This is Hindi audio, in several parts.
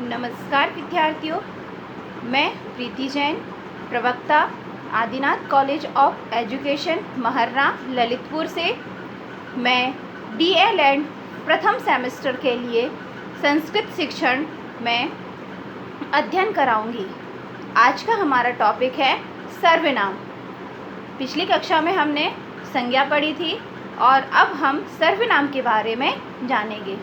नमस्कार विद्यार्थियों, मैं प्रीति जैन, प्रवक्ता Adinath college of education Maharra Lalitpur से। मैं DLED प्रथम सेमेस्टर के लिए संस्कृत शिक्षण में अध्ययन कराऊंगी। आज का हमारा टॉपिक है सर्वनाम। पिछली कक्षा में हमने संज्ञा पढ़ी थी और अब हम सर्वनाम के बारे में जानेंगे।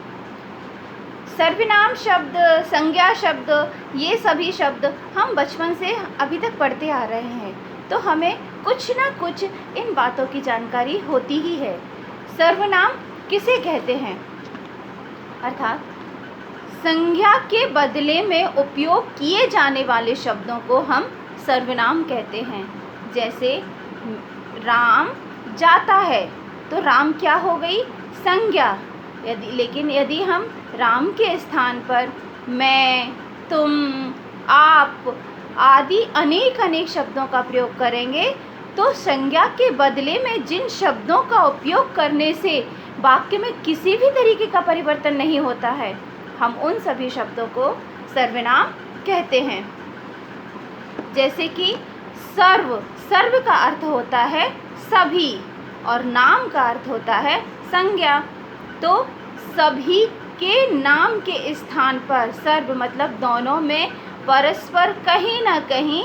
सर्वनाम शब्द, संज्ञा शब्द, ये सभी शब्द हम बचपन से अभी तक पढ़ते आ रहे हैं, तो हमें कुछ ना कुछ इन बातों की जानकारी होती ही है। सर्वनाम किसे कहते हैं? अर्थात संज्ञा के बदले में उपयोग किए जाने वाले शब्दों को हम सर्वनाम कहते हैं। जैसे राम जाता है, तो राम क्या हो गई? संज्ञा। लेकिन यदि हम राम के स्थान पर मैं, तुम, आप आदि अनेक शब्दों का प्रयोग करेंगे, तो संज्ञा के बदले में जिन शब्दों का उपयोग करने से वाक्य में किसी भी तरीके का परिवर्तन नहीं होता है, हम उन सभी शब्दों को सर्वनाम कहते हैं। जैसे कि सर्व का अर्थ होता है सभी और नाम का अर्थ होता है संज्ञा। तो सभी के नाम के स्थान पर सर्व मतलब दोनों में परस्पर कहीं ना कहीं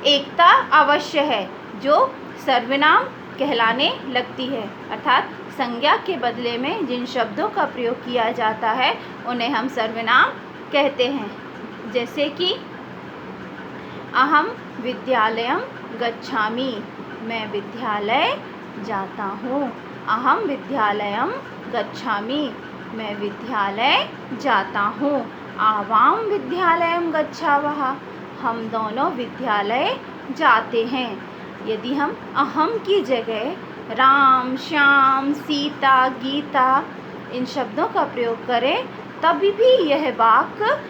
एकता अवश्य है, जो सर्वनाम कहलाने लगती है। अर्थात संज्ञा के बदले में जिन शब्दों का प्रयोग किया जाता है उन्हें हम सर्वनाम कहते हैं। जैसे कि अहम विद्यालयम गच्छामि, मैं विद्यालय जाता हूँ। अहम विद्यालयम गच्छामि, मैं विद्यालय जाता हूँ। आवाम विद्यालयम गच्छावः, हम दोनों विद्यालय जाते हैं। यदि हम अहम की जगह राम, श्याम, सीता, गीता इन शब्दों का प्रयोग करें, तभी भी यह वाक्य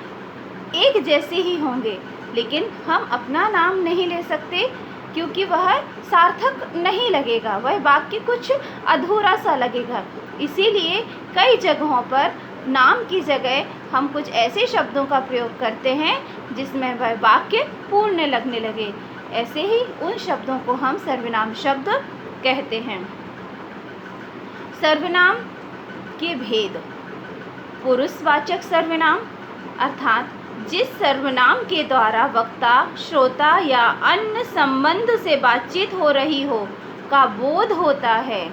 एक जैसे ही होंगे, लेकिन हम अपना नाम नहीं ले सकते, क्योंकि वह सार्थक नहीं लगेगा, वह वाक्य कुछ अधूरा सा लगेगा। इसीलिए कई जगहों पर नाम की जगह हम कुछ ऐसे शब्दों का प्रयोग करते हैं जिसमें वह वाक्य पूर्ण लगने लगे। ऐसे ही उन शब्दों को हम सर्वनाम शब्द कहते हैं। सर्वनाम के भेद। पुरुषवाचक सर्वनाम अर्थात जिस सर्वनाम के द्वारा वक्ता, श्रोता या अन्य संबंध से बातचीत हो रही हो का बोध होता है,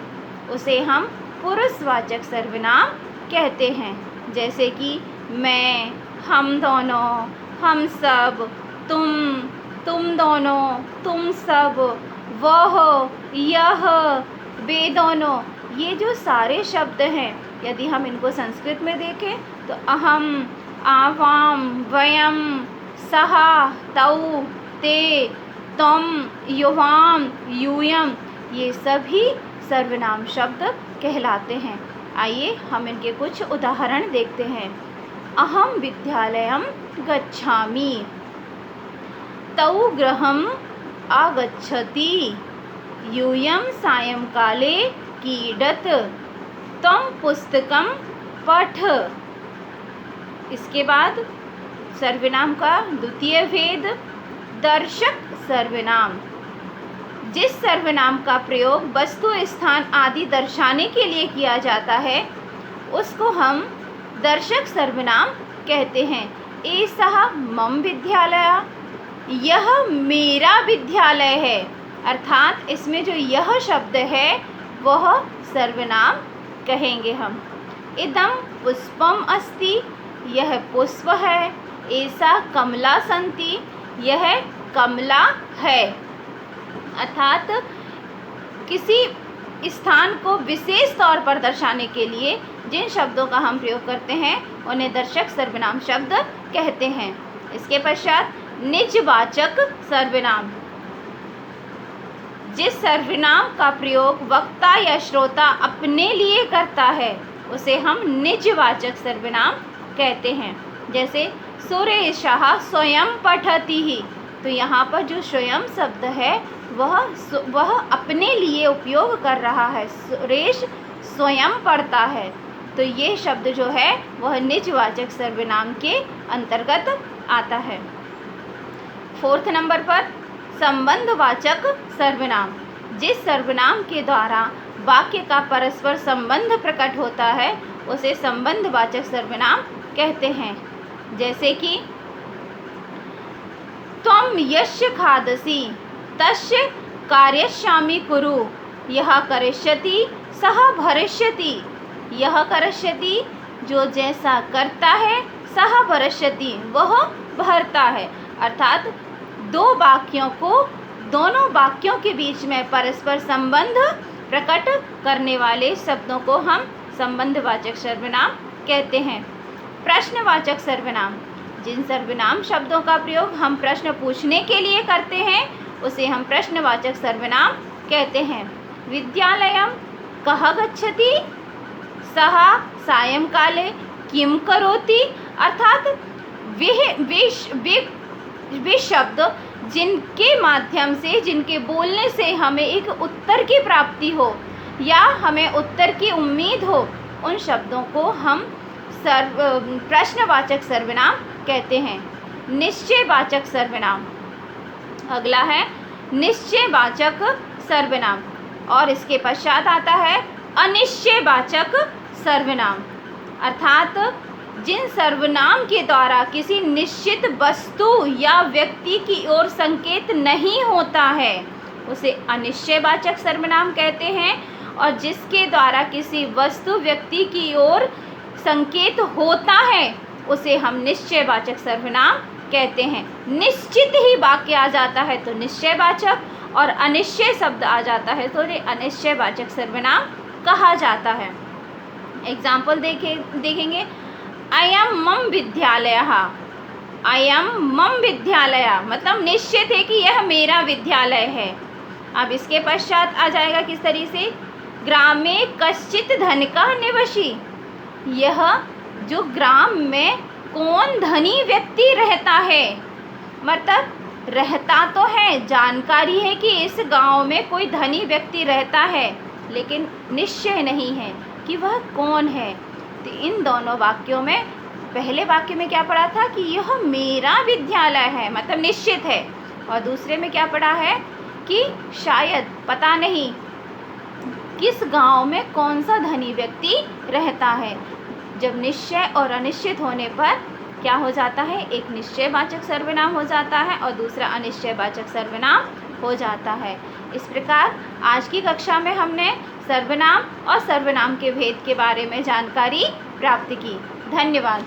उसे हम पुरुषवाचक सर्वनाम कहते हैं। जैसे कि मैं, हम दोनों, हम सब, तुम दोनों, तुम सब, वह, यह, वे दोनों, ये जो सारे शब्द हैं, यदि हम इनको संस्कृत में देखें तो अहम, आवाम, वयम, सः, तौ, ते, तुम, युवाम, यूयम, ये सभी सर्वनाम शब्द कहलाते हैं। आइए हम इनके कुछ उदाहरण देखते हैं। अहम विद्यालयम गच्छामि, तौ गृहम् आगच्छति, यूयं सायंकाले क्रीडत, त्वं पुस्तकं पठ। इसके बाद सर्वनाम का द्वितीय भेद, दर्शक सर्वनाम। जिस सर्वनाम का प्रयोग वस्तु, स्थान आदि दर्शाने के लिए किया जाता है, उसको हम दर्शक सर्वनाम कहते हैं। एषः मम विद्यालयः, यह मेरा विद्यालय है। अर्थात इसमें जो यह शब्द है वह सर्वनाम कहेंगे हम। इदं पुष्पम अस्ति, यह पुष्प है। एषा कमला सन्ति, यह कमला है। अर्थात किसी स्थान को विशेष तौर पर दर्शाने के लिए जिन शब्दों का हम प्रयोग करते हैं उन्हें दर्शक सर्वनाम शब्द कहते हैं। इसके पश्चात निजवाचक सर्वनाम। जिस सर्वनाम का प्रयोग वक्ता या श्रोता अपने लिए करता है उसे हम निजवाचक सर्वनाम कहते हैं। जैसे सुरेशः स्वयं पठति, तो यहाँ पर जो स्वयं शब्द है वह अपने लिए उपयोग कर रहा है। सुरेश स्वयं पढ़ता है। तो ये शब्द जो है वह निजवाचक सर्वनाम के अंतर्गत आता है। 4 नंबर पर संबंधवाचक सर्वनाम। जिस सर्वनाम के द्वारा वाक्य का परस्पर संबंध प्रकट होता है उसे संबंधवाचक सर्वनाम कहते हैं। जैसे कि त्वं यस्य खादसि तस्य कार्यश्यामि कुरु, यह करिष्यति सः भरिष्यति। यह करिष्यति जो जैसा करता है, सः भरिष्यति वह भरता है। अर्थात दोनों वाक्यों के बीच में परस्पर संबंध प्रकट करने वाले शब्दों को हम संबंधवाचक सर्वनाम कहते हैं। प्रश्नवाचक सर्वनाम। जिन सर्वनाम शब्दों का प्रयोग हम प्रश्न पूछने के लिए करते हैं उसे हम प्रश्नवाचक सर्वनाम कहते हैं। विद्यालयं कः गच्छति, सः सायंकाले किं करोति। अर्थात वे शब्द जिनके माध्यम से, जिनके बोलने से हमें एक उत्तर की प्राप्ति हो या हमें उत्तर की उम्मीद हो, उन शब्दों को हम प्रश्नवाचक सर्वनाम कहते हैं। निश्चयवाचक सर्वनाम। अगला है निश्चयवाचक सर्वनाम और इसके पश्चात आता है अनिश्चयवाचक सर्वनाम। अर्थात जिन सर्वनाम के द्वारा किसी निश्चित वस्तु या व्यक्ति की ओर संकेत नहीं होता है उसे अनिश्चयवाचक सर्वनाम कहते हैं, और जिसके द्वारा किसी वस्तु व्यक्ति की ओर संकेत होता है उसे हम निश्चयवाचक सर्वनाम कहते हैं। निश्चित ही वाक्य आ जाता है तो निश्चयवाचक, और अनिश्चय शब्द आ जाता है तो ये अनिश्चयवाचक सर्वनाम कहा जाता है। एग्जाम्पल देखेंगे। अयं मम विद्यालयः। अयं मम विद्यालय मतलब निश्चित है कि यह मेरा विद्यालय है। अब इसके पश्चात आ जाएगा किस तरीके से, ग्रामे कश्चित् धनिकः निवसी। यह जो ग्राम में कौन धनी व्यक्ति रहता है, मतलब रहता तो है, जानकारी है कि इस गांव में कोई धनी व्यक्ति रहता है, लेकिन निश्चय नहीं है कि वह कौन है। तो इन दोनों वाक्यों में, पहले वाक्य में क्या पढ़ा था कि यह मेरा विद्यालय है मतलब निश्चित है, और दूसरे में क्या पढ़ा है कि शायद पता नहीं किस गांव में कौन सा धनी व्यक्ति रहता है। जब निश्चय और अनिश्चित होने पर क्या हो जाता है, एक निश्चयवाचक सर्वनाम हो जाता है और दूसरा अनिश्चयवाचक सर्वनाम हो जाता है। इस प्रकार आज की कक्षा में हमने सर्वनाम और सर्वनाम के भेद के बारे में जानकारी प्राप्त की। धन्यवाद।